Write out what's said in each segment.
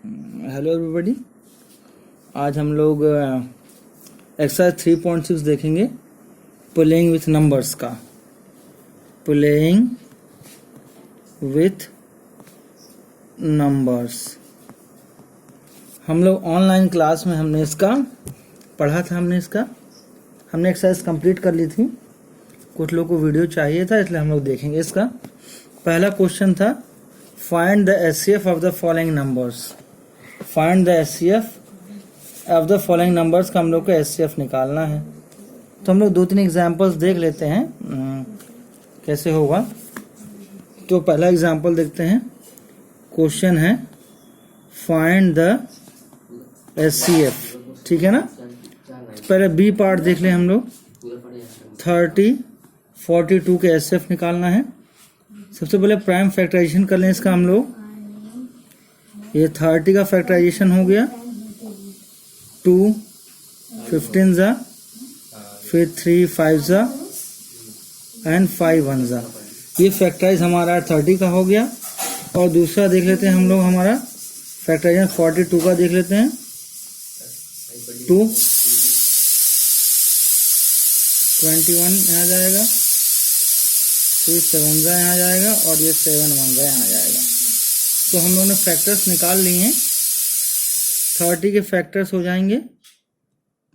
Hello everybody. आज हम लोग एक्सरसाइज 3.6 देखेंगे, प्लेइंग विथ नंबर्स का। प्लेइंग विथ नंबर्स हम लोग ऑनलाइन क्लास में हमने इसका पढ़ा था। हमने एक्सरसाइज कंप्लीट कर ली थी। कुछ लोगों को वीडियो चाहिए था, इसलिए हम लोग देखेंगे इसका। पहला क्वेश्चन था find the HCF of the following numbers. Find the HCF of the following numbers का हम लोग को एचसीएफ निकालना है। तो हम लोग 2-3 एग्जांपल्स देख लेते हैं कैसे होगा। तो पहला एग्जांपल देखते हैं। क्वेश्चन है फाइंड द एचसीएफ, ठीक है ना। तो पहले बी पार्ट देख लें हम लोग। 30, 42 के एचसीएफ निकालना है। सबसे पहले प्राइम फैक्टराइजेशन कर लें इसका हम लोग। ये 30 का फैक्टराइजेशन हो गया, 2 15 जा, फिर 3 5 जा एंड 5 1 जा। ये फैक्टराइज हमारा 30 का हो गया। और दूसरा देख लेते हैं हम लोग, हमारा फैक्टराइजेशन 42 का देख लेते हैं। 2 21 यहाँ जाएगा, 3 7 जा यहाँ जाएगा और ये 7 1 जा यहाँ जाएगा। तो हम लोगों ने फैक्टर्स निकाल लिए हैं। 30 के फैक्टर्स हो जाएंगे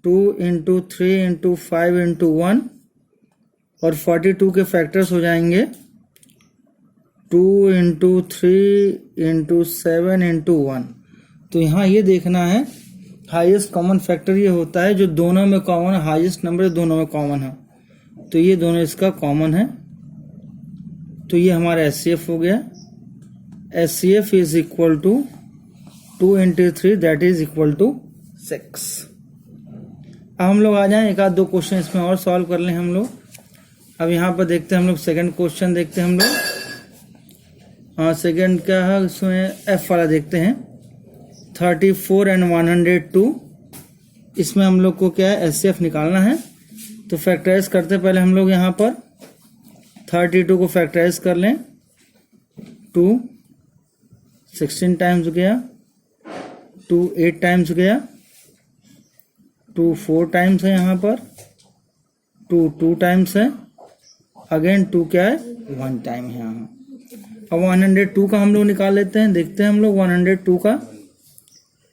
2 × 3 × 5 × 1 और 42 के फैक्टर्स हो जाएंगे 2 × 3 × 7 × 1। तो यहाँ ये देखना है हाईएस्ट कॉमन फैक्टर ये होता है जो दोनों में कॉमन है। हाईएस्ट नंबर दोनों में कॉमन है, तो ये दोनों इसका कॉमन है। तो ये हमारा एचसीएफ हो गया। HCF is equal to 2 × 3 that is equal to 6। अब हम लोग आ जाएं, एक आध दो क्वेश्चन इसमें और सॉल्व कर लें हम लोग। अब यहाँ पर देखते हैं हम लोग सेकंड क्वेश्चन देखते हैं हम लोग। हाँ, सेकंड क्या है इसमें, एफ वाला देखते हैं। 34 एंड 102, इसमें हम लोग को क्या है एचसीएफ निकालना है। तो फैक्टराइज करते पहले हम लोग यहाँ पर 32 को फैक्टराइज कर लें। 2 16 टाइम्स गया, 2 8 टाइम्स गया, 2 4 टाइम्स है यहाँ पर, 2 2 टाइम्स है, अगेन 2 क्या है 1 टाइम है यहाँ। अब 102 का हम लोग निकाल लेते हैं। देखते हैं हम लोग 102 का।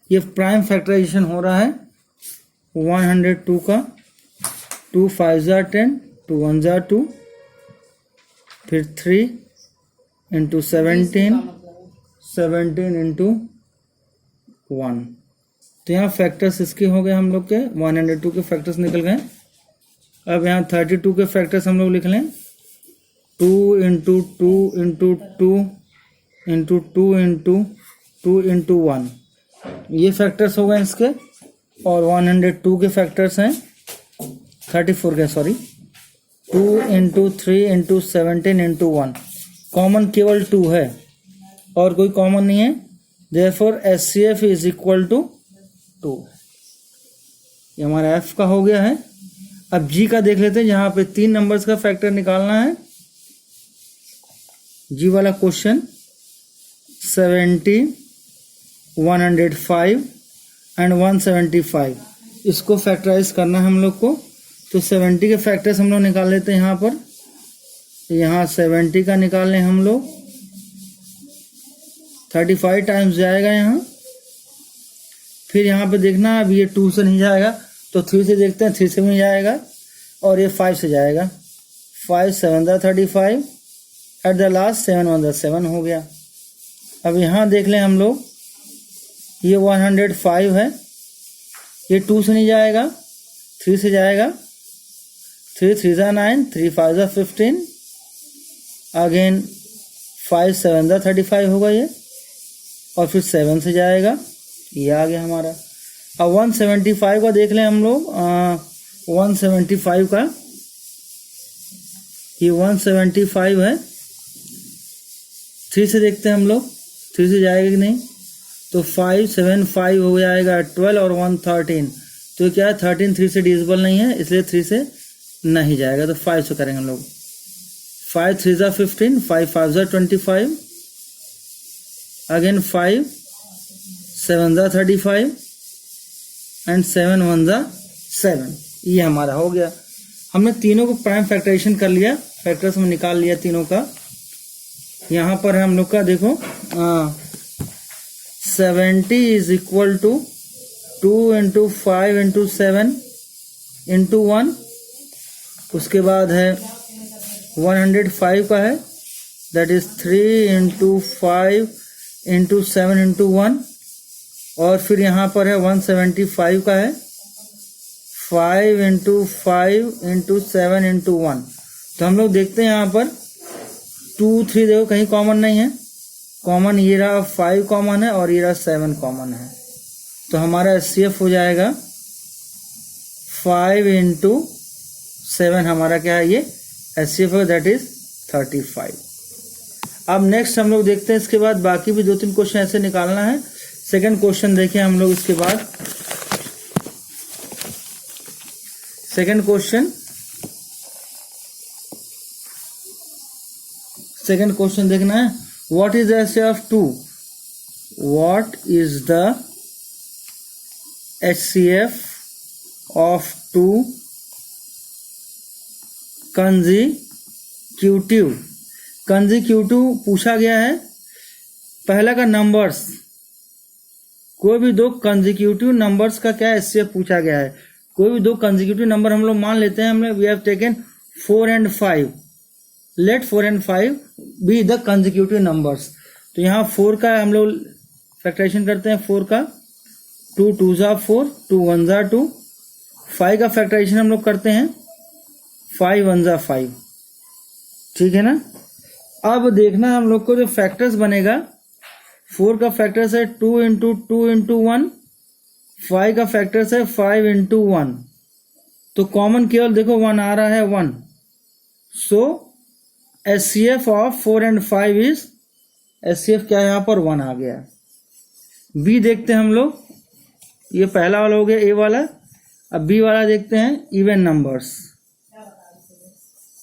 ये प्राइम फैक्टराइजेशन हो रहा है 102 का। 2 5 जा 10, 2 1 जा 2, फिर 3 × 17, 17 × 1। तो यहाँ फैक्टर्स इसके हो गए हम लोग के। 102 के फैक्टर्स निकल गए। अब यहाँ 32 के फैक्टर्स हम लोग लिख लें। 2 × 2 × 2 × 2 × 2 × 1, ये फैक्टर्स हो गए इसके। और 102 के फैक्टर्स हैं 34 के, सॉरी, 2 × 3 × 17 × 1। कॉमन केवल 2 है और कोई कॉमन नहीं है। Therefore HCF is equal to 2। ये हमारा एफ का हो गया है। अब जी का देख लेते हैं, जहां पे 3 नंबर्स का फैक्टर निकालना है। जी वाला क्वेश्चन 70, 105 एंड 175, इसको फैक्टराइज करना है हम लोग को। तो 70 के फैक्टर्स हम लोग निकाल लेते हैं यहाँ पर। यहाँ 70 का निकाल लें हम लोग। 35 टाइम्स जाएगा यहाँ। फिर यहाँ पे देखना, अब ये 2 से नहीं जाएगा तो 3 से देखते हैं। 3 से भी जाएगा और ये 5 से जाएगा। 5 7 जा 35, एट द लास्ट 7 1 जा 7 हो गया। अब यहाँ देख लें हम लोग, ये 105 है। ये 2 से नहीं जाएगा, 3 से जाएगा। 3 3 जा 9, 3 5 जा 15, अगेन 5 7 जा 35 होगा ये। और फिर 7 से जाएगा, ये आ गया हमारा। अब 175 का देख लें हम लोग। 175 का, ये 175 है। 3 से देखते हैं हम लोग, 3 से जाएगा कि नहीं। तो 5 7 5 हो जाएगा 12 और 1 13। तो क्या है 13 3 से डिविजिबल नहीं है, इसलिए 3 से नहीं जाएगा। तो 5 से करेंगे हम लोग। 5 3 जा 15, 5 5 जा 25, अगेन 5 7 जा 35 एंड 7 1 जा 7। ये हमारा हो गया। हमने तीनों को प्राइम फैक्टराइजेशन कर लिया, फैक्टर्स में निकाल लिया तीनों का। यहाँ पर हम लोग का देखो 70 is equal to 2 into 5 into 7 into 1। उसके बाद है 105 का है, that is 3 into 5 into 7 into 1। और फिर यहाँ पर है 175 का है, 5 इंटू 5 इंटू 7 इंटू 1। तो हम लोग देखते हैं यहाँ पर 2 3 देखो कहीं कॉमन नहीं है, कॉमन ये रहा 5 कॉमन है और ये रहा 7 कॉमन है। तो हमारा HCF हो जाएगा 5 इंटू 7, हमारा क्या है ये HCF है, दैट इज 35। अब नेक्स्ट हम लोग देखते हैं, इसके बाद बाकी भी 2-3 क्वेश्चन ऐसे निकालना है। सेकंड क्वेश्चन देखिए हम लोग, इसके बाद सेकंड क्वेश्चन देखना है। What is the HCF of 2? What is the HCF of 2 consecutive पूछा गया है। पहला का नंबर्स, कोई भी दो कंजिक्यूटिव नंबर्स का क्या HCF पूछा गया है। कोई भी दो कंजिक्यूटिव नंबर हम लोग मान लेते हैं, हमने we have taken 4 and 5, let 4 and 5 be the consecutive numbers. तो यहाँ 4 का हम लोग फैक्टराइजेशन करते हैं, 4 का 2 2 जा 4, 2 1 जा 2। 5 का फैक्टराइजेशन हम लोग करते हैं, 5 1 जा 5, ठीक है ना। अब देखना हम लोग को जो फैक्टर्स बनेगा, 4 का फैक्टर्स है 2 इंटू 2 इंटू 1, 5 का फैक्टर्स है 5 इंटू 1। तो कॉमन केवल देखो 1 आ रहा है, 1। सो HCF of 4 and 5 is, HCF क्या है यहाँ पर 1 आ गया। बी देखते हैं हम लोग, ये पहला वाला हो गया ए वाला। अब बी वाला देखते हैं, इवन नंबर्स।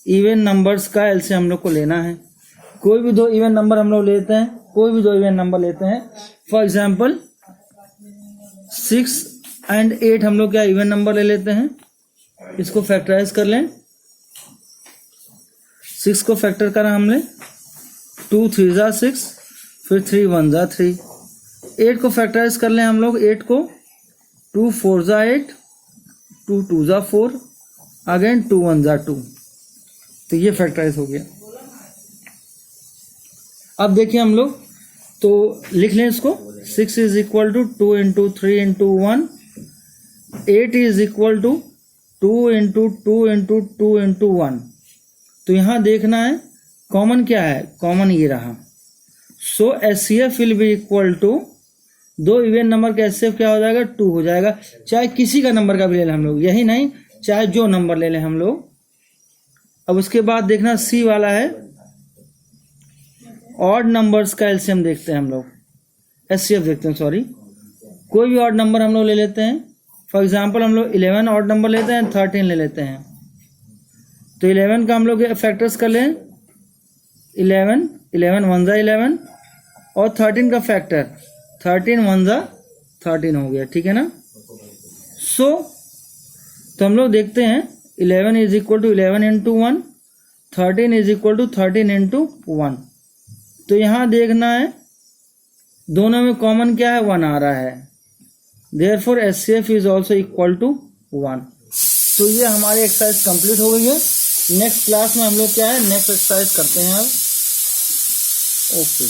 इवन नंबर्स का LCM हम लोग को लेना है। कोई भी दो इवन नंबर हम लोग लेते हैं, कोई भी दो इवन नंबर लेते हैं। फॉर एग्जाम्पल 6 and 8 हम लोग क्या इवन नंबर ले लेते हैं, इसको फैक्टराइज कर लें। 6 को फैक्टर करा हमने, 2 3 जा 6, फिर 3 1 जा 3। 8 को फैक्टराइज कर लें हम लोग, 8 को 2 4 जा 8, 2 2 जा 4, अगेन 2 1 जा 2। तो ये फैक्टराइज हो गया। अब देखिए हम लोग, तो लिख लें इसको, 6 is equal to 2 into 3 into 1, 8 is equal to 2 into 2 into 2 into 1। तो यहाँ देखना है कॉमन क्या है, कॉमन ये रहा। So HCF will be equal to, दो इवन नंबर का HCF क्या हो जाएगा, 2 हो जाएगा। चाहे किसी का नंबर का भी ले लें हम लोग, यही नहीं चाहे जो नंबर ले लें हम लोग। अब उसके बाद देखना सी वाला है, ऑड नंबर्स का LCM देखते हैं हम लोग, HCF देखते हैं, सॉरी। कोई भी ऑड नंबर हम लोग ले लेते हैं। फॉर एग्जांपल हम लोग 11 ऑड नंबर लेते हैं, 13 ले लेते हैं। तो 11 का हम लोग फैक्टर्स कर लें, 11 1 जा 11, और 13 का फैक्टर 13 1 जा 13 हो गया, ठीक है ना। सो तो हम लोग देखते हैं 11 is equal to 11 into 1, 13 is equal to 13 into 1। तो यहाँ देखना है दोनों में कॉमन क्या है, 1 आ रहा है। Therefore HCF is also equal to 1। तो ये हमारी एक्सरसाइज कंप्लीट हो गई है। नेक्स्ट क्लास में हम लोग क्या है, नेक्स्ट एक्सरसाइज करते हैं अब। ओके।